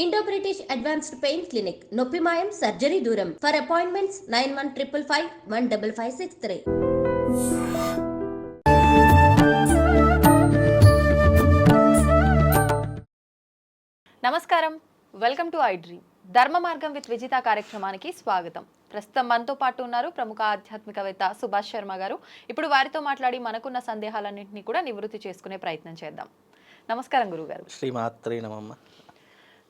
Indo British advanced pain clinic నొప్పి మాయం surgery దూరం ఫర్ అపాయింట్మెంట్స్ 9155515563. నమస్కారం, వెల్కమ్ టు ఐ డ్రీమ్. ధర్మ మార్గం విత్ విజిత కార్యక్రమానికి స్వాగతం. ప్రస్తుతం మనతో పాటు ఉన్నారు ప్రముఖ ఆధ్యాత్మికవేత్త సుభాష్ శర్మ గారు. ఇప్పుడు వారితో మాట్లాడి మనకున్న సందేహాలన్నింటినీ కూడా నివృత్తి చేసుకునే ప్రయత్నం చేద్దాం. నమస్కారం గురుగారు. శ్రీమాత్రే నమః.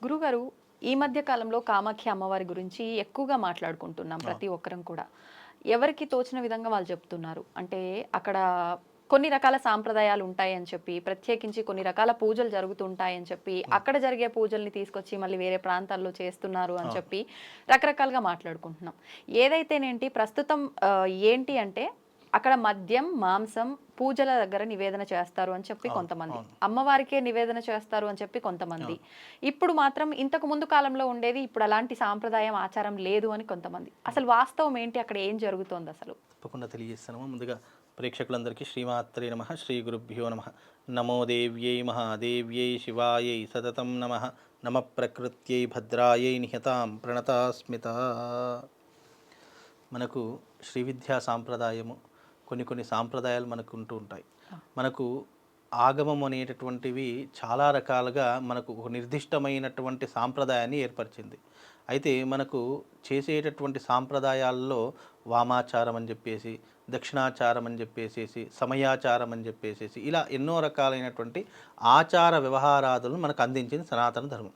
గురుగారు, ఈ మధ్య కాలంలో కామాఖ్య అమ్మవారి గురించి ఎక్కువగా మాట్లాడుకుంటున్నాం ప్రతి ఒక్కరం కూడా. ఎవరికి తోచిన విధంగా వాళ్ళు చెప్తున్నారు. అంటే అక్కడ కొన్ని రకాల సాంప్రదాయాలు ఉంటాయని చెప్పి, ప్రత్యేకించి కొన్ని రకాల పూజలు జరుగుతుంటాయని చెప్పి, అక్కడ జరిగే పూజల్ని తీసుకొచ్చి మళ్ళీ వేరే ప్రాంతాల్లో చేస్తున్నారు అని చెప్పి రకరకాలుగా మాట్లాడుకుంటున్నాం. ఏదైతేనేంటి ప్రస్తుతం ఏంటి అంటే అక్కడ మద్యం, మాంసం పూజల దగ్గర నివేదన చేస్తారు అని చెప్పి కొంతమంది, అమ్మవారికే నివేదన చేస్తారు అని చెప్పి కొంతమంది, ఇప్పుడు మాత్రం ఇంతకు ముందు కాలంలో ఉండేది ఇప్పుడు అలాంటి సాంప్రదాయం ఆచారం లేదు అని కొంతమంది. అసలు వాస్తవం ఏంటి, అక్కడ ఏం జరుగుతోంది అసలు? తప్పకుండా తెలియజేస్తాను. ముందుగా ప్రేక్షకులందరికీ శ్రీమాత్రే నమః, శ్రీ గురుభ్యో నమః. నమో దేవ్యై మహాదేవ్యై శివాయై సతతం నమః. నమ ప్రకృత్యై భద్రాయై నిహతాం ప్రణతాస్మిత. మనకు శ్రీ విద్యా సాంప్రదాయము, కొన్ని సాంప్రదాయాలు మనకు ఉంటూ ఉంటాయి. మనకు ఆగమం అనేటటువంటివి చాలా రకాలుగా మనకు ఒక నిర్దిష్టమైనటువంటి సాంప్రదాయాన్ని ఏర్పరిచింది. అయితే మనకు చేసేటటువంటి సాంప్రదాయాల్లో వామాచారం అని చెప్పేసి, దక్షిణాచారం అని చెప్పేసి, సమయాచారం అని చెప్పేసి, ఇలా ఎన్నో రకాలైనటువంటి ఆచార వ్యవహారాదులను మనకు అందించింది సనాతన ధర్మం.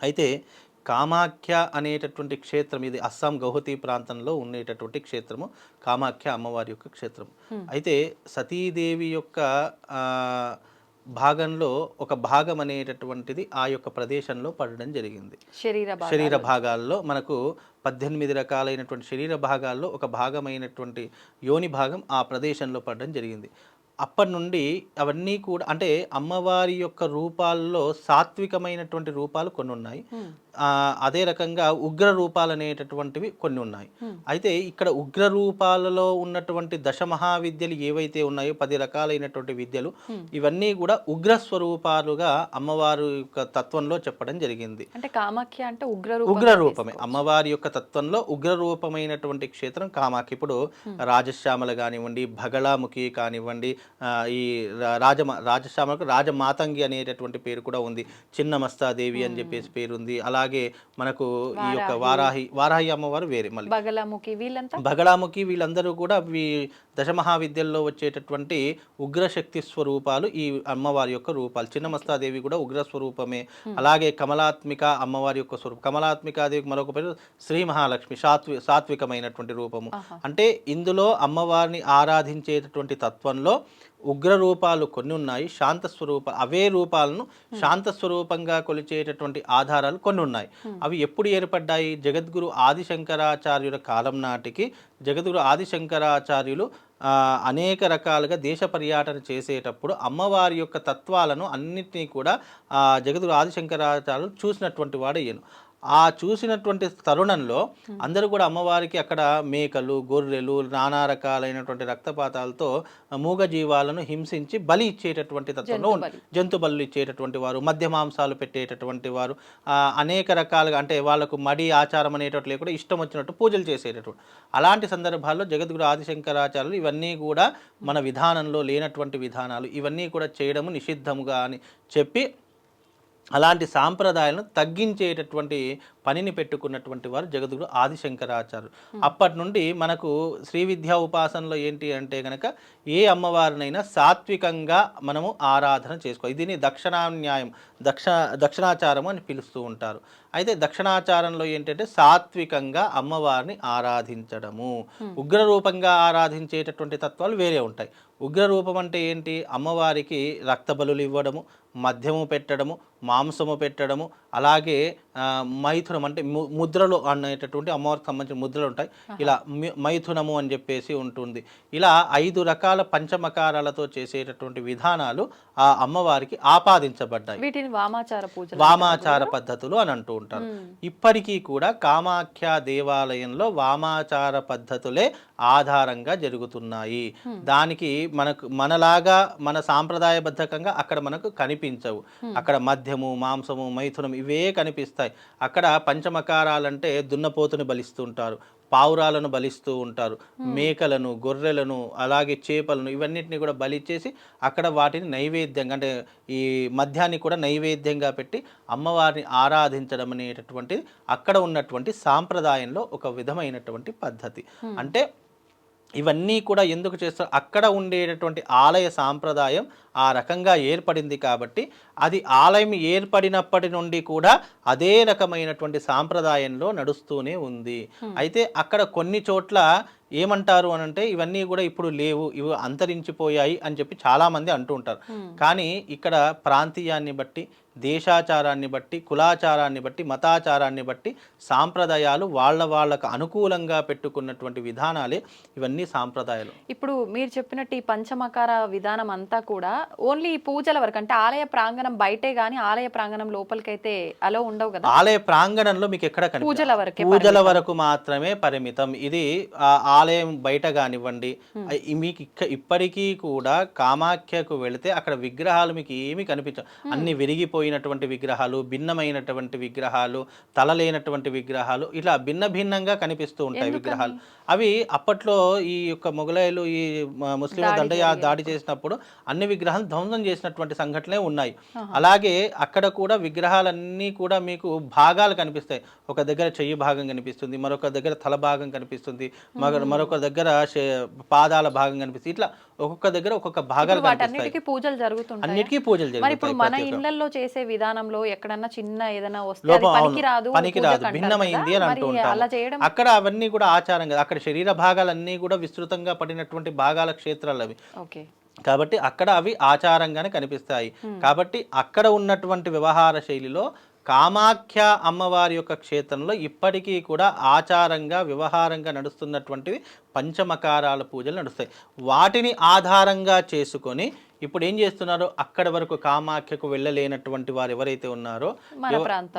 అయితే కామాఖ్య అనేటటువంటి క్షేత్రం, ఇది అస్సాం గౌహతి ప్రాంతంలో ఉండేటటువంటి క్షేత్రము కామాఖ్య అమ్మవారి యొక్క క్షేత్రం. అయితే సతీదేవి యొక్క భాగంలో ఒక భాగం అనేటటువంటిది ఆ యొక్క ప్రదేశంలో పడడం జరిగింది. శరీర భాగాల్లో మనకు 18 రకాలైనటువంటి శరీర భాగాల్లో ఒక భాగమైనటువంటి యోని భాగం ఆ ప్రదేశంలో పడడం జరిగింది. అప్పటి నుండి అవన్నీ కూడా అంటే అమ్మవారి యొక్క రూపాల్లో సాత్వికమైనటువంటి రూపాలు కొన్ని ఉన్నాయి, అదే రకంగా ఉగ్ర రూపాలు అనేటటువంటివి కొన్ని ఉన్నాయి. అయితే ఇక్కడ ఉగ్ర రూపాలలో ఉన్నటువంటి దశమహావిద్యలు ఏవైతే ఉన్నాయో 10 రకాలైనటువంటి విద్యలు, ఇవన్నీ కూడా ఉగ్ర స్వరూపాలుగా అమ్మవారి యొక్క తత్వంలో చెప్పడం జరిగింది. అంటే కామాఖ్య అంటే ఉగ్ర రూపమే, అమ్మవారి యొక్క తత్వంలో ఉగ్ర రూపమైనటువంటి క్షేత్రం కామాఖ్య. ఇప్పుడు రాజశ్యామల కానివ్వండి, భగళాముఖి కానివ్వండి, ఈ రాజశ్యామలకు రాజమాతంగి అనేటటువంటి పేరు కూడా ఉంది, చిన్నమస్తాదేవి అని చెప్పేసి పేరు ఉంది. అలాగే మనకు ఈ యొక్క వారాహి అమ్మవారు వేరే, మళ్ళీ బగళాముఖి వీళ్ళందరూ కూడా దశమహావిద్యల్లో వచ్చేటటువంటి ఉగ్రశక్తి స్వరూపాలు ఈ అమ్మవారి యొక్క రూపాలు. చిన్నమస్తాదేవి కూడా ఉగ్ర స్వరూపమే. అలాగే కమలాత్మిక అమ్మవారి యొక్క స్వరూపం, కమలాత్మికాదేవికి మరొక పేరు శ్రీ మహాలక్ష్మి, సాత్వికమైనటువంటి రూపము. అంటే ఇందులో అమ్మవారిని ఆరాధించేటటువంటి తత్వంలో ఉగ్ర రూపాలు కొన్ని ఉన్నాయి, శాంత స్వరూప అవే రూపాలను శాంత స్వరూపంగా కొలిచేటటువంటి ఆధారాలు కొన్ని ఉన్నాయి. అవి ఎప్పుడు ఏర్పడ్డాయి? జగద్గురు ఆదిశంకరాచార్యుల కాలం నాటికి జగద్గురు ఆదిశంకరాచార్యులు అనేక రకాలుగా దేశ పర్యటన చేసేటప్పుడు అమ్మవారి యొక్క తత్వాలను అన్నింటినీ కూడా జగద్గురు ఆదిశంకరాచార్యులు చూసినటువంటి వాడయ్యాను. ఆ చూసినటువంటి తరుణంలో అందరూ కూడా అమ్మవారికి అక్కడ మేకలు, గొర్రెలు, నానా రకాలైనటువంటి రక్తపాతాలతో మూగజీవాలను హింసించి బలి ఇచ్చేటటువంటి తత్వంలో జంతు బలు ఇచ్చేటటువంటి వారు, మధ్య మాంసాలు పెట్టేటటువంటి వారు, అనేక రకాలుగా అంటే వాళ్ళకు మడి ఆచారం అనేటట్లు కూడా ఇష్టం వచ్చినట్టు పూజలు చేసేటటువంటి అలాంటి సందర్భాల్లో జగద్గురు ఆదిశంకరాచార్యులు ఇవన్నీ కూడా మన విధానంలో లేనటువంటి విధానాలు, ఇవన్నీ కూడా చేయడము నిషిద్ధముగా అని చెప్పి అలాంటి సాంప్రదాయాలను తగ్గించేటటువంటి పనిని పెట్టుకున్నటువంటి వారు జగద్గురు ఆదిశంకరాచార్యులు. అప్పటి నుండి మనకు శ్రీ విద్యా ఉపాసనలో ఏంటి అంటే కనుక ఏ అమ్మవారినైనా సాత్వికంగా మనము ఆరాధన చేసుకోవాలి. దీన్ని దక్షిణాన్యాయం, దక్షిణాచారం అని పిలుస్తూ ఉంటారు. అయితే దక్షిణాచారంలో ఏంటంటే సాత్వికంగా అమ్మవారిని ఆరాధించడము, ఉగ్రరూపంగా ఆరాధించేటటువంటి తత్వాలు వేరే ఉంటాయి. ఉగ్రరూపం అంటే ఏంటి? అమ్మవారికి రక్తబలులు ఇవ్వడము, మద్యము పెట్టడము, మాంసము పెట్టడము, అలాగే మైథునం అంటే ముద్రలు అనేటటువంటి అమ్మవారికి సంబంధించిన ముద్రలు ఉంటాయి. ఇలా మైథునము అని చెప్పేసి ఉంటుంది. ఇలా 5 రకాల పంచమకారాలతో చేసేటటువంటి విధానాలు ఆ అమ్మవారికి ఆపాదించబడ్డాయి. వీటిని వామాచార పద్ధతులు అని అంటూ ఉంటారు. ఇప్పటికీ కూడా కామాఖ్య దేవాలయంలో వామాచార పద్ధతులే ఆధారంగా జరుగుతున్నాయి. దానికి మనలాగా మన సాంప్రదాయబద్ధకంగా అక్కడ మనకు కనిపించ కనిపించవు. అక్కడ మద్యము, మాంసము, మైథునం ఇవే కనిపిస్తాయి. అక్కడ పంచమకారాలంటే దున్నపోతుని బలిస్తుంటారు, పావురాలను బలిస్తూ ఉంటారు, మేకలను, గొర్రెలను, అలాగే చేపలను, ఇవన్నిటిని కూడా బలిచ్చేసి అక్కడ వాటిని నైవేద్యంగా అంటే ఈ మద్యాన్ని కూడా నైవేద్యంగా పెట్టి అమ్మవారిని ఆరాధించడం అనేటటువంటిది అక్కడ ఉన్నటువంటి సాంప్రదాయంలో ఒక విధమైనటువంటి పద్ధతి. అంటే ఇవన్నీ కూడా ఎందుకు చేస్తారు, అక్కడ ఉండేటటువంటి ఆలయ సాంప్రదాయం ఆ రకంగా ఏర్పడింది కాబట్టి అది ఆలయం ఏర్పడినప్పటి నుండి కూడా అదే రకమైనటువంటి సాంప్రదాయంలో నడుస్తూనే ఉంది. అయితే అక్కడ కొన్ని చోట్ల ఏమంటారు అని అంటే ఇవన్నీ కూడా ఇప్పుడు లేవు, ఇవి అంతరించిపోయాయి అని చెప్పి చాలామంది అంటూ ఉంటారు. కానీ ఇక్కడ ప్రాంతీయాన్ని బట్టి, దేశాచారాన్ని బట్టి, కులాచారాన్ని బట్టి, మతాచారాన్ని బట్టి సాంప్రదాయాలు వాళ్ళకు అనుకూలంగా పెట్టుకున్నటువంటి విధానాలే ఇవన్నీ సాంప్రదాయాలు. ఇప్పుడు మీరు చెప్పినట్టు ఈ పంచమకార విధానం అంతా కూడా ఓన్లీ ఈ పూజల వరకు, అంటే ఆలయ ప్రాంగణం బయటే గానీ ఆలయ ప్రాంగణం లోపలికైతే అలో ఉండవు కదా. ఆలయ ప్రాంగణంలో మీకు ఎక్కడ పూజల వరకే, పూజల వరకు మాత్రమే పరిమితం. ఇది ఆలయం బయట కానివ్వండి, మీకు ఇప్పటికీ కూడా కామాఖ్యకు వెళితే అక్కడ విగ్రహాలు మీకు ఏమి కనిపించవు. అన్ని విరిగిపోయినటువంటి విగ్రహాలు, భిన్నమైనటువంటి విగ్రహాలు, తలలేనటువంటి విగ్రహాలు, ఇలా భిన్న భిన్నంగా కనిపిస్తూ ఉంటాయి విగ్రహాలు. అవి అప్పట్లో ఈ యొక్క మొఘలాయులు ఈ ముస్లింల దండయా దాడి చేసినప్పుడు అన్ని విగ్రహాలు ధ్వంసం చేసినటువంటి సంఘటనలే ఉన్నాయి. అలాగే అక్కడ కూడా విగ్రహాలన్నీ కూడా మీకు భాగాలు కనిపిస్తాయి. ఒక దగ్గర చెయ్యి భాగం కనిపిస్తుంది, మరొక దగ్గర తల భాగం కనిపిస్తుంది, మరొక దగ్గర పాదాల భాగం కనిపిస్తుంది. ఇట్లా ఒక్కొక్క దగ్గర ఒక్కొక్క భాగాలు కనిపిస్తాయి. అన్నిటికీ పూజలు జరుగుతుంటాయి. అన్నిటికీ పూజలు జరుగుతాయి. ఇప్పుడు మన ఇళ్లలో చేసే విధానంలో ఎక్కడన్నా చిన్న ఏదైనా వస్తే పనికిరాదు, భిన్నమైంది అని అంటూ ఉంటాం. అక్కడ అవన్నీ కూడా ఆచారం కదా. అక్కడ శరీర భాగాలన్నీ కూడా విస్తృతంగా పడినటువంటి భాగాల క్షేత్రాలు అవి. కాబట్టి అక్కడ అవి ఆచారంగానే కనిపిస్తాయి. కాబట్టి అక్కడ ఉన్నటువంటి వ్యవహార శైలిలో కామాఖ్య అమ్మవారి యొక్క క్షేత్రంలో ఇప్పటికీ కూడా ఆచారంగా వ్యవహారంగా నడుస్తున్నటువంటివి పంచమకారాల పూజలు నడుస్తాయి. వాటిని ఆధారంగా చేసుకొని ఇప్పుడు ఏం చేస్తున్నారు, అక్కడి వరకు కామాఖ్యకు వెళ్ళలేనటువంటి వారు ఎవరైతే ఉన్నారో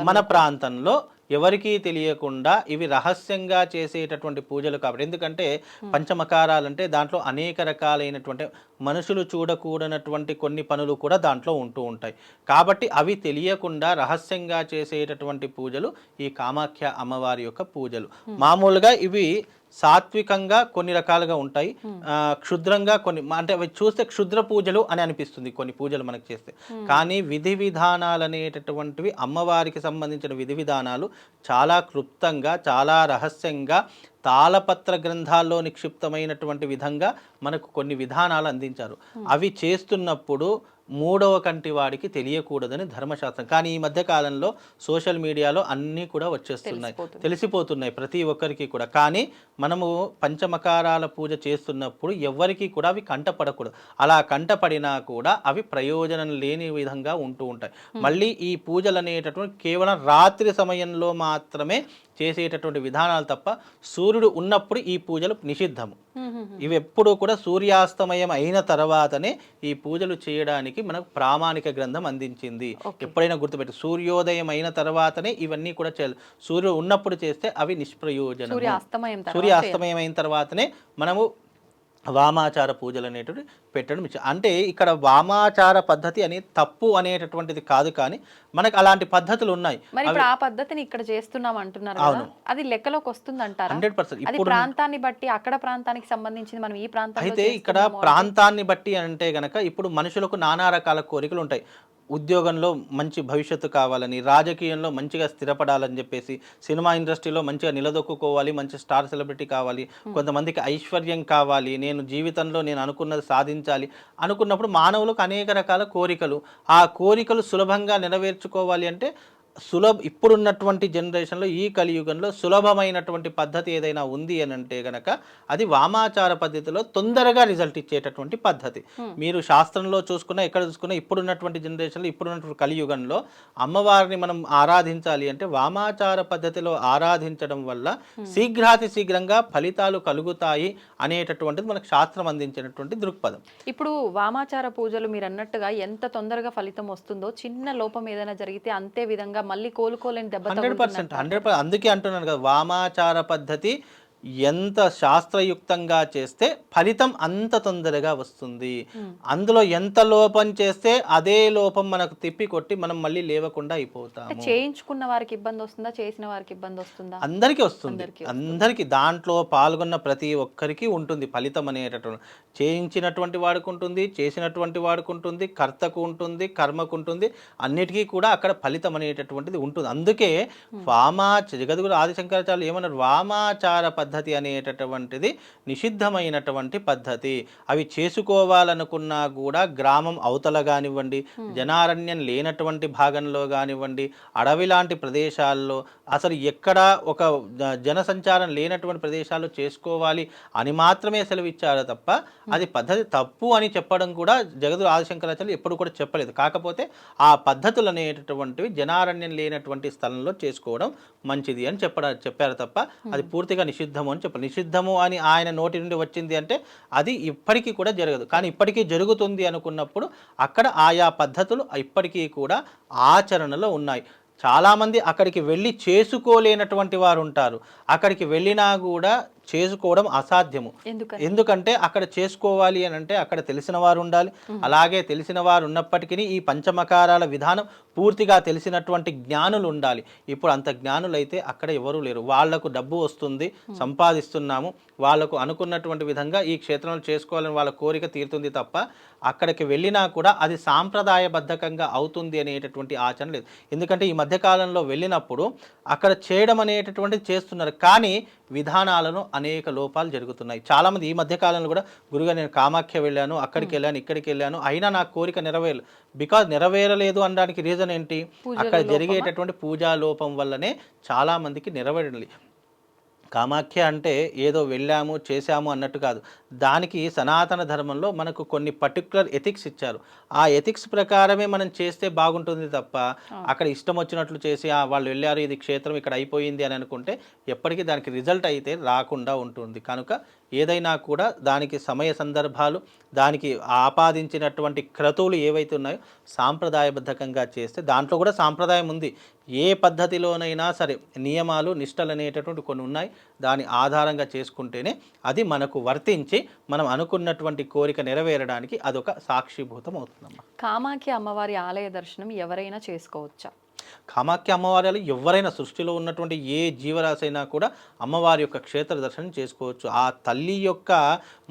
మన ప్రాంతంలో ఎవరికీ తెలియకుండా ఇవి రహస్యంగా చేసేటటువంటి పూజలు. కాబట్టి ఎందుకంటే పంచమకారాలంటే దాంట్లో అనేక రకాలైనటువంటి మనుషులు చూడకూడనటువంటి కొన్ని పనులు కూడా దాంట్లో ఉంటూ ఉంటాయి. కాబట్టి అవి తెలియకుండా రహస్యంగా చేసేటటువంటి పూజలు ఈ కామాఖ్య అమ్మవారి యొక్క పూజలు. మామూలుగా ఇవి సాత్వికంగా కొన్ని రకాలుగా ఉంటాయి, క్షుద్రంగా కొన్ని, అంటే అవి చూస్తే క్షుద్ర పూజలు అని అనిపిస్తుంది కొన్ని పూజలు మనకు చేస్తే. కానీ విధి విధానాలు అనేటటువంటివి అమ్మవారికి సంబంధించిన విధి విధానాలు చాలా క్లుప్తంగా, చాలా రహస్యంగా తాళపత్ర గ్రంథాల్లో నిక్షిప్తమైనటువంటి విధంగా మనకు కొన్ని విధానాలు అందించారు. అవి చేస్తున్నప్పుడు మూడవ కంటి వాడికి తెలియకూడదని ధర్మశాస్త్రం. కానీ ఈ మధ్య కాలంలో సోషల్ మీడియాలో అన్నీ కూడా వచ్చేస్తున్నాయి, తెలిసిపోతున్నాయి ప్రతి ఒక్కరికి కూడా. కానీ మనము పంచమకారాల పూజ చేస్తున్నప్పుడు ఎవరికి కూడా అవి కంటపడకూడదు. అలా కంటపడినా కూడా అవి ప్రయోజనం లేని విధంగా ఉంటూ ఉంటాయి. మళ్ళీ ఈ పూజలు అనేటటువంటి కేవలం రాత్రి సమయంలో మాత్రమే చేసేటటువంటి విధానాలు తప్ప సూర్యుడు ఉన్నప్పుడు ఈ పూజలు నిషిద్ధము. ఇవి ఎప్పుడూ కూడా సూర్యాస్తమయం అయిన తర్వాతనే ఈ పూజలు చేయడానికి మనకు ప్రామాణిక గ్రంథం అందించింది. ఎప్పుడైనా గుర్తుపెట్టి, సూర్యోదయం అయిన తర్వాతనే ఇవన్నీ కూడా చేయాలి. సూర్యుడు ఉన్నప్పుడు చేస్తే అవి నిష్ప్రయోజనం. సూర్యాస్తమయం అయిన తర్వాతనే మనము వామాచార పూజలు అనేటువంటి పెట్టడం. అంటే ఇక్కడ వామాచార పద్ధతి అనేది తప్పు అనేటటువంటిది కాదు, కానీ మనకు అలాంటి పద్ధతులు ఉన్నాయి. మరి ఇప్పుడు ఆ పద్ధతిని ఇక్కడ చేస్తున్నాం అంటున్నారు కదా, అది లెక్కలోకి వస్తుంది అంటారా? 100%. ఇప్పుడు ప్రాంతాన్ని బట్టి, అక్కడ ప్రాంతానికి సంబంధించింది మనం ఈ ప్రాంతం అయితే ఇక్కడ ప్రాంతాన్ని బట్టి అంటే గనక ఇప్పుడు మనుషులకు నానా రకాల కోరికలు ఉంటాయి. ఉద్యోగంలో మంచి భవిష్యత్తు కావాలని, రాజకీయంలో మంచిగా స్థిరపడాలని చెప్పేసి, సినిమా ఇండస్ట్రీలో మంచిగా నిలదొక్కుకోవాలి, మంచి స్టార్ సెలబ్రిటీ కావాలి, కొంతమందికి ఐశ్వర్యం కావాలి, నేను జీవితంలో నేను అనుకున్నది సాధించాలి అనుకున్నప్పుడు మానవులకు అనేక రకాల కోరికలు. ఆ కోరికలు సులభంగా నెరవేర్చుకోవాలి అంటే ఇప్పుడున్నటువంటి జనరేషన్లో, ఈ కలియుగంలో సులభమైనటువంటి పద్ధతి ఏదైనా ఉంది అని అంటే గనక అది వామాచార పద్ధతిలో తొందరగా రిజల్ట్ ఇచ్చేటటువంటి పద్ధతి. మీరు శాస్త్రంలో చూసుకున్నా, ఎక్కడ చూసుకున్నా, ఇప్పుడున్నటువంటి జనరేషన్లో, ఇప్పుడున్నటువంటి కలియుగంలో అమ్మవారిని మనం ఆరాధించాలి అంటే వామాచార పద్ధతిలో ఆరాధించడం వల్ల శీఘ్రంగా ఫలితాలు కలుగుతాయి అనేటటువంటిది మనకు శాస్త్రం అందించినటువంటి దృక్పథం. ఇప్పుడు వామాచార పూజలు మీరు అన్నట్టుగా ఎంత తొందరగా ఫలితం వస్తుందో, చిన్న లోపం ఏదైనా జరిగితే అంతే విధంగా మళ్ళీ కోలుకోలేని దెబ్బ. 100%. అందుకే అంటున్నాను కదా, వామాచార పద్ధతి ఎంత శాస్త్రయుక్తంగా చేస్తే ఫలితం అంత తొందరగా వస్తుంది. అందులో ఎంత లోపం చేస్తే అదే లోపం మనకు తిప్పి కొట్టి మనం మళ్ళీ లేవకుండా అయిపోతాము. చేయించుకున్న వారికి ఇబ్బంది వస్తుందా, చేసిన వారికి ఇబ్బంది వస్తుందా? అందరికీ వస్తుంది. అందరికీ దాంట్లో పాల్గొన్న ప్రతి ఒక్కరికి ఉంటుంది ఫలితం అనేటటువంటి. చేయించినటువంటి వాడికి ఉంటుంది, చేసినటువంటి వాడికి ఉంటుంది, కర్తకు ఉంటుంది, కర్మకు ఉంటుంది, అన్నిటికీ కూడా అక్కడ ఫలితం అనేటటువంటిది ఉంటుంది. అందుకే జగద్గురు ఆదిశంకరాచార్యులు ఏమన్నారు, వామాచార పద్ధతి అనేటటువంటిది నిషిద్ధమైనటువంటి పద్ధతి. అవి చేసుకోవాలనుకున్నా కూడా గ్రామం అవతల కానివ్వండి, జనారణ్యం లేనటువంటి భాగంలో కానివ్వండి, అడవి లాంటి ప్రదేశాల్లో, అసలు ఎక్కడ ఒక జనసంచారం లేనటువంటి ప్రదేశాల్లో చేసుకోవాలి అని మాత్రమే సెలవిచ్చారు తప్ప అది పద్ధతి తప్పు అని చెప్పడం కూడా జగద్గురు ఆదిశంకరాచార్యులు ఎప్పుడు కూడా చెప్పలేదు. కాకపోతే ఆ పద్ధతులు అనేటటువంటివి జనారణ్యం లేనటువంటి స్థలంలో చేసుకోవడం మంచిది అని చెప్పారు తప్ప అది పూర్తిగా నిషిద్ధము అని చెప్పారు. నిషిద్ధము అని ఆయన నోటి నుండి వచ్చింది అంటే అది ఇప్పటికీ కూడా జరగదు. కానీ ఇప్పటికీ జరుగుతుంది అనుకున్నప్పుడు అక్కడ ఆయా పద్ధతులు ఇప్పటికీ కూడా ఆచరణలో ఉన్నాయి. చాలామంది అక్కడికి వెళ్ళి చేసుకోలేనటువంటి వారు ఉంటారు. అక్కడికి వెళ్ళినా కూడా చేసుకోవడం అసాధ్యము. ఎందుకంటే అక్కడ చేసుకోవాలి అని అంటే అక్కడ తెలిసిన వారు ఉండాలి. అలాగే తెలిసిన వారు ఉన్నప్పటికీ ఈ పంచమకారాల విధానం పూర్తిగా తెలిసినటువంటి జ్ఞానులు ఉండాలి. ఇప్పుడు అంత జ్ఞానులు అయితే అక్కడ ఎవరూ లేరు. వాళ్లకు డబ్బు వస్తుంది, సంపాదిస్తున్నాము, వాళ్లకు అనుకున్నటువంటి విధంగా ఈ క్షేత్రంలో చేసుకోవాలని వాళ్ళ కోరిక తీరుతుంది తప్ప అక్కడికి వెళ్ళినా కూడా అది సాంప్రదాయబద్ధకంగా అవుతుంది అనేటటువంటి ఆచరణ లేదు. ఎందుకంటే ఈ మధ్యకాలంలో వెళ్ళినప్పుడు అక్కడ చేయడం అనేటటువంటిది చేస్తున్నారు, కానీ విధానాలను అనేక లోపాలు జరుగుతున్నాయి. చాలామంది ఈ మధ్యకాలంలో కూడా గురుగా నేను కామాఖ్య వెళ్ళాను, అక్కడికి వెళ్ళాను, ఇక్కడికి వెళ్ళాను, అయినా నా కోరిక నెరవేరలేదు. బికాజ్ నెరవేరలేదు అనడానికి రీజన్ ఏంటి, అక్కడ జరిగేటటువంటి పూజా లోపం వల్లనే చాలామందికి నెరవేరలేదు. కామాఖ్య అంటే ఏదో వెళ్ళాము చేశాము అన్నట్టు కాదు. దానికి సనాతన ధర్మంలో మనకు కొన్ని పర్టికులర్ ఎథిక్స్ ఇచ్చారు. ఆ ఎథిక్స్ ప్రకారమే మనం చేస్తే బాగుంటుంది తప్ప అక్కడ ఇష్టం వచ్చినట్లు చేసి వాళ్ళు వెళ్ళారు, ఇది క్షేత్రం ఇక్కడ అయిపోయింది అని అనుకుంటే ఎప్పటికీ దానికి రిజల్ట్ అయితే రాకుండా ఉంటుంది. కనుక ఏదైనా కూడా దానికి సమయ సందర్భాలు, దానికి ఆపాదించినటువంటి క్రతువులు ఏవైతే ఉన్నాయో సాంప్రదాయబద్ధకంగా చేస్తే, దాంట్లో కూడా సాంప్రదాయం ఉంది. ఏ పద్ధతిలోనైనా సరే నియమాలు నిష్టలు అనేటటువంటి కొన్ని ఉన్నాయి. దాని ఆధారంగా చేసుకుంటేనే అది మనకు వర్తించి మనం అనుకున్నటువంటి కోరిక నెరవేరడానికి అదొక సాక్షిభూతం అవుతుందమ్మా. కామాఖ్య అమ్మవారి ఆలయ దర్శనం ఎవరైనా చేసుకోవచ్చా? కామాఖ్య అమ్మవారి ఎవరైనా సృష్టిలో ఉన్నటువంటి ఏ జీవరాశి అయినా కూడా అమ్మవారి యొక్క క్షేత్ర దర్శనం చేసుకోవచ్చు. ఆ తల్లి యొక్క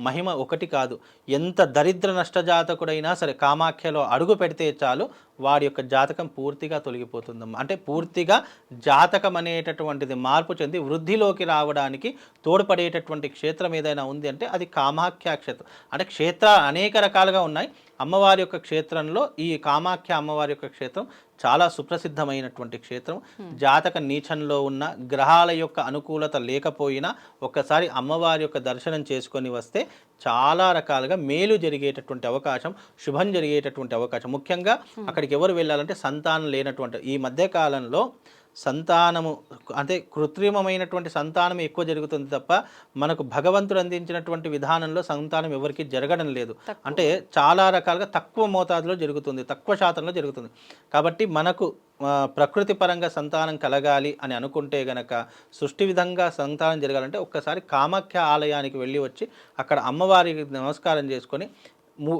మహిమ ఒకటి కాదు. ఎంత దరిద్ర నష్టజాతకుడైనా సరే కామాఖ్యలో అడుగు పెడితే చాలు వాడి యొక్క జాతకం పూర్తిగా తొలగిపోతుందమ్మా. అంటే పూర్తిగా జాతకం అనేటటువంటిది మార్పు చెంది వృద్ధిలోకి రావడానికి తోడ్పడేటటువంటి క్షేత్రం ఏదైనా ఉంది అంటే అది కామాఖ్య క్షేత్రం. అంటే క్షేత్రాలు అనేక రకాలుగా ఉన్నాయి. అమ్మవారి యొక్క క్షేత్రంలో ఈ కామాఖ్య అమ్మవారి యొక్క క్షేత్రం చాలా సుప్రసిద్ధమైనటువంటి క్షేత్రం. జాతక నీచంలో ఉన్న గ్రహాల యొక్క అనుకూలత లేకపోయినా ఒక్కసారి అమ్మవారి యొక్క దర్శనం చేసుకొని వస్తే చాలా రకాలుగా మేలు జరిగేటటువంటి అవకాశం, శుభం జరిగేటటువంటి అవకాశం. ముఖ్యంగా అక్కడికి ఎవరు వెళ్ళాలంటే సంతానం లేనటువంటి, ఈ మధ్యకాలంలో సంతానము అంటే కృత్రిమమైనటువంటి సంతానం ఎక్కువ జరుగుతుంది తప్ప మనకు భగవంతుడు అందించినటువంటి విధానంలో సంతానం ఎవరికి జరగడం లేదు. అంటే చాలా రకాలుగా తక్కువ మోతాదులో జరుగుతుంది, తక్కువ శాతంలో జరుగుతుంది. కాబట్టి మనకు ప్రకృతి పరంగా సంతానం కలగాలి అని అనుకుంటే గనక, సృష్టి విధంగా సంతానం జరగాలంటే ఒక్కసారి కామాఖ్య ఆలయానికి వెళ్ళి వచ్చి అక్కడ అమ్మవారికి నమస్కారం చేసుకొని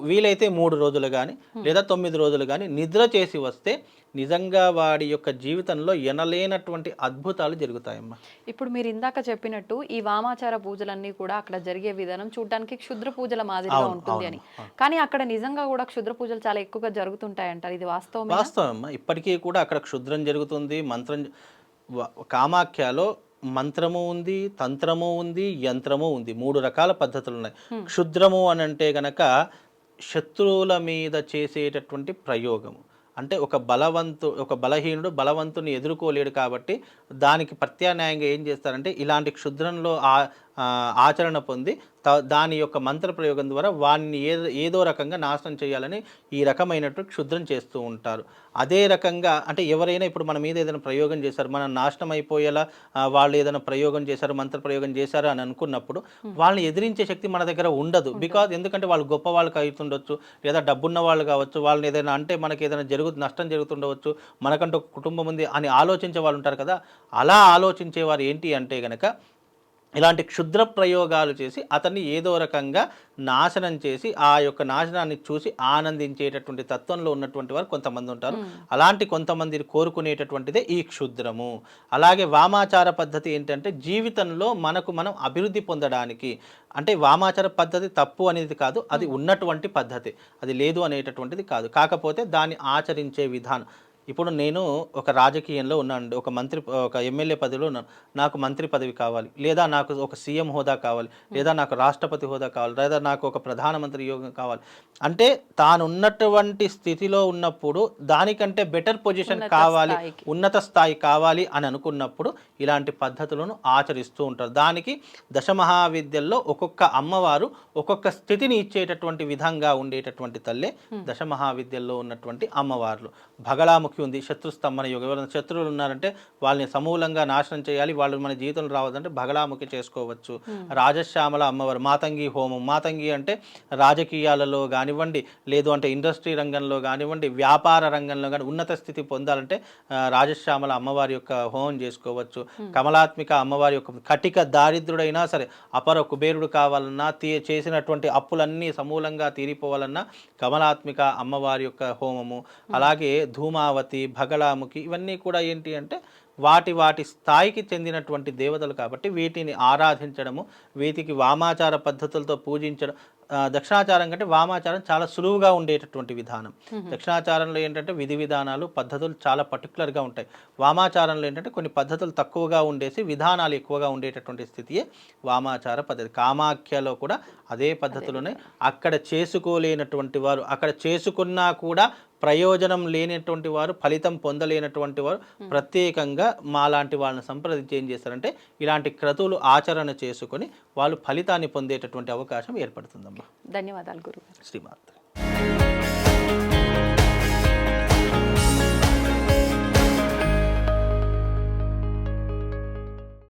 వీలైతే 3 రోజులు కానీ లేదా 9 రోజులు కానీ నిద్ర చేసి వస్తే నిజంగా వాడి యొక్క జీవితంలో ఎనలేనటువంటి అద్భుతాలు జరుగుతాయమ్మా. ఇప్పుడు మీరు ఇందాక చెప్పినట్టు ఈ వామాచార పూజలన్నీ కూడా అక్కడ జరిగే విధానం చూడడానికి క్షుద్ర పూజల మాదిరిగా ఉంటుంది అని, కానీ అక్కడ నిజంగా కూడా క్షుద్ర పూజలు చాలా ఎక్కువగా జరుగుతుంటాయంటారు. ఇది వాస్తవం? వాస్తవమ్మా. ఇప్పటికీ కూడా అక్కడ క్షుద్రం జరుగుతుంది. కామాఖ్యలో మంత్రము ఉంది, తంత్రము ఉంది, యంత్రము ఉంది. 3 రకాల పద్ధతులు ఉన్నాయి. క్షుద్రము అని అంటే గనక శత్రువుల మీద చేసేటటువంటి ప్రయోగము. అంటే ఒక బలహీనుడు బలవంతుని ఎదుర్కోలేడు కాబట్టి దానికి ప్రత్యామ్నాయంగా ఏం చేస్తారంటే ఇలాంటి క్షుద్రంలో ఆచరణ పొంది దాని యొక్క మంత్ర ప్రయోగం ద్వారా వాడిని ఏదో రకంగా నాశనం చేయాలని ఈ రకమైనటువంటి క్షుద్రం చేస్తూ ఉంటారు. అదే రకంగా అంటే ఎవరైనా ఇప్పుడు మన మీద ఏదైనా ప్రయోగం చేశారు, మనం నాశనం అయిపోయేలా వాళ్ళు ఏదైనా ప్రయోగం చేశారు, మంత్ర ప్రయోగం చేశారు అని అనుకున్నప్పుడు వాళ్ళని ఎదిరించే శక్తి మన దగ్గర ఉండదు. బికాజ్ ఎందుకంటే వాళ్ళు గొప్ప వాళ్ళకి అవుతుండొచ్చు, లేదా డబ్బున్న వాళ్ళు కావచ్చు, వాళ్ళని ఏదైనా అంటే మనకి ఏదైనా నష్టం జరుగుతుండవచ్చు, మనకంటూ కుటుంబం ఉంది అని ఆలోచించే వాళ్ళు ఉంటారు కదా. అలా ఆలోచించేవారు ఏంటి అంటే గనక ఇలాంటి క్షుద్ర ప్రయోగాలు చేసి అతన్ని ఏదో రకంగా నాశనం చేసి ఆ యొక్క నాశనాన్ని చూసి ఆనందించేటటువంటి తత్వంలో ఉన్నటువంటి వారు కొంతమంది ఉంటారు. అలాంటి కొంతమందిని కోరుకునేటటువంటిదే ఈ క్షుద్రము. అలాగే వామాచార పద్ధతి ఏంటంటే జీవితంలో మనకు మనం అభివృద్ధి పొందడానికి, అంటే వామాచార పద్ధతి తప్పు అనేది కాదు, అది ఉన్నటువంటి పద్ధతి, అది లేదు అనేటటువంటిది కాదు. కాకపోతే దాన్ని ఆచరించే విధానం. ఇప్పుడు నేను ఒక రాజకీయంలో ఉన్నాను, ఒక ఎమ్మెల్యే పదవిలో ఉన్నాను, నాకు మంత్రి పదవి కావాలి, లేదా నాకు ఒక సీఎం హోదా కావాలి, లేదా నాకు రాష్ట్రపతి హోదా కావాలి, లేదా నాకు ఒక ప్రధానమంత్రి యోగం కావాలి అంటే తాను ఉన్నటువంటి స్థితిలో ఉన్నప్పుడు దానికంటే బెటర్ పొజిషన్ కావాలి, ఉన్నత స్థాయి కావాలి అని అనుకున్నప్పుడు ఇలాంటి పద్ధతులను ఆచరిస్తూ ఉంటారు. దానికి దశమహావిద్యల్లో ఒక్కొక్క అమ్మవారు ఒక్కొక్క స్థితిని ఇచ్చేటటువంటి విధంగా ఉండేటటువంటి తల్లే దశమహావిద్యల్లో ఉన్నటువంటి అమ్మవార్లు. భగళాముఖి ఉంది, శత్రుస్తంభన యోగం. ఎవరైనా శత్రువులు ఉన్నారంటే వాళ్ళని సమూలంగా నాశనం చేయాలి, వాళ్ళు మన జీవితంలో రావద్దంటే భగళాముఖి చేసుకోవచ్చు. రాజశ్యామల అమ్మవారు, మాతంగి హోమం. మాతంగి అంటే రాజకీయాలలో కానివ్వండి, లేదు అంటే ఇండస్ట్రీ రంగంలో కానివ్వండి, వ్యాపార రంగంలో కానీ ఉన్నత స్థితి పొందాలంటే రాజశ్యామల అమ్మవారి యొక్క హోమం చేసుకోవచ్చు. కమలాత్మిక అమ్మవారి యొక్క, కటిక దారిద్రుడైనా సరే అపర కుబేరుడు కావాలన్నా, చేసినటువంటి అప్పులన్నీ సమూలంగా తీరిపోవాలన్నా కమలాత్మిక అమ్మవారి యొక్క హోమము. అలాగే ధూమావతి, భగళాముఖి, ఇవన్నీ కూడా ఏంటి అంటే వాటి స్థాయికి చెందినటువంటి దేవతలు కాబట్టి వీటిని ఆరాధించడము, వీటికి వామాచార పద్ధతులతో పూజించడం. దక్షిణాచారం కంటే వామాచారం చాలా సులువుగా ఉండేటటువంటి విధానం. దక్షిణాచారంలో ఏంటంటే విధి విధానాలు, పద్ధతులు చాలా పర్టికులర్గా ఉంటాయి. వామాచారంలో ఏంటంటే కొన్ని పద్ధతులు తక్కువగా ఉండేసి విధానాలు ఎక్కువగా ఉండేటటువంటి స్థితియే వామాచార పద్ధతి. కామాఖ్యలో కూడా అదే పద్ధతులున్నాయి. అక్కడ చేసుకోలేనటువంటి వారు, అక్కడ చేసుకున్నా కూడా ప్రయోజనం లేనటువంటి వారు, ఫలితం పొందలేనటువంటి వారు ప్రత్యేకంగా మాలాంటి వాళ్ళని సంప్రదించి ఏం చేస్తారంటే ఇలాంటి క్రతువులు ఆచరణ చేసుకొని వాళ్ళు ఫలితాన్ని పొందేటటువంటి అవకాశం ఏర్పడుతుందమ్మా. ధన్యవాదాలు గురుగారు. శ్రీమాత.